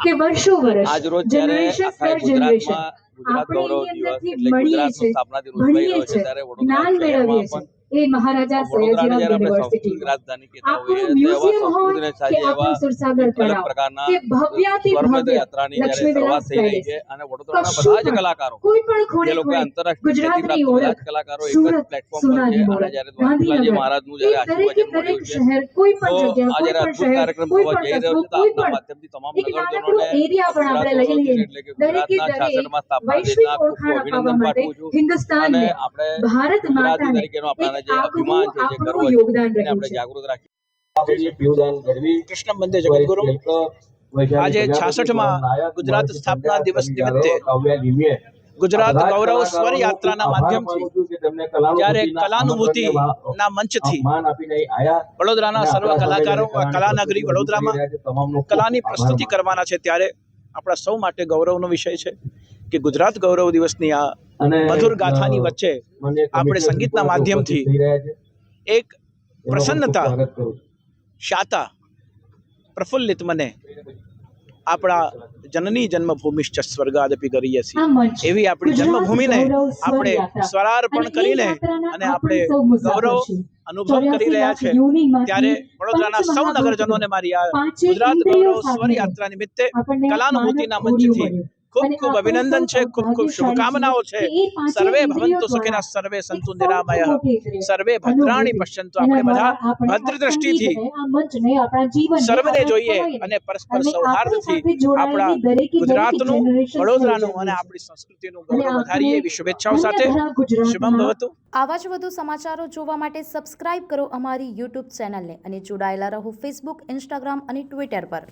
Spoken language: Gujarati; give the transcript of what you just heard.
કે વર્ષો વર્ષ જનરેશન પર જનરેશન આપણે એની અંદરથી મળીએ છીએ, ભણીએ છીએ, જ્ઞાન મેળવીએ છીએ। એ મહારાજા સયાજીરાવ યુનિવર્સિટી આપણું મ્યુઝિયમ હોય કે આપણું સુરસાગર તળાવ કે ભવ્યાથી ભવ્ય લક્ષ્મી વિલાસ પેલેસ, કશું પણ કોઈ પણ ખૂણે ખૂણે ગુજરાતની ઓળખ સુરત સોનાની ઓળખ ગાંધીનગર એ દરેક શહેર કોઈ પણ જગ્યા કોઈ પણ શહેર કોઈ પણ કસ્બો કોઈ પણ એક નાનકડો એરિયા પણ આપણે લઈ લઈએ દરેકે દરેક વૈશ્વિક ઓળખાણ અપાવવા માટે હિન્દુસ્તાનને ભારત માતાને યોગદાન કૃષ્ણ બંદે જગતગુરુ આજે 66માં ગુજરાત સ્થાપના દિવસ નિમિત્તે ગુજરાત ગૌરવ સ્વર યાત્રાના માધ્યમથી જ્યારે કલાનુભૂતિના મંચથી વડોદરાના સર્વ કલાકારો કલાનગરી વડોદરામાં કલાની પ્રસ્તુતિ કરવાના છે, ત્યારે આપણા સૌ માટે ગૌરવનો વિષય છે કે ગુજરાત ગૌરવ દિવસની આ મધુર ગાથાની વચ્ચે આપણે સંગીતના માધ્યમથી એક પ્રસન્નતા શાતા પ્રફુલ્લિત મને આપણા જનની જન્મભૂમિશ્ચ સ્વર્ગાદપી ગરીયસી એવી આપણી જન્મભૂમિને આપણે સ્વરાર્પણ કરીને અને આપણે ગૌરવ અનુભવ કરી રહ્યા છે, ત્યારે વડોદરાના સૌ નગરજનોને મારી આ ગુજરાત ગૌરવ સ્વર યાત્રા નિમિત્તે કલાનુભૂતિના મંચથી ખૂબ ખૂબ અભિનંદન છે, ખૂબ ખૂબ શુભકામનાઓ છે। સર્વે ભવંતુ સુખિનઃ સર્વે સંતુ નિરામયઃ સર્વે ભદ્રાણિ પશ્યન્તુ। આપણે બધા ભદ્ર દ્રષ્ટિથી સર્વને જોઈએ અને પરસ્પર સૌહાર્દથી આપણા ગુજરાતનું વડોદરાનું અને આપણી સંસ્કૃતિનું ગૌરવ વધારીએ એવી શુભેચ્છાઓ સાથે શુભમ ભવતુ। આવા જ વધુ સમાચારો જોવા માટે સબસ્ક્રાઇબ કરો અમારી યુટ્યુબ ચેનલને અને જોડાયેલા રહો ફેસબુક, ઇન્સ્ટાગ્રામ અને ટ્વિટર પર।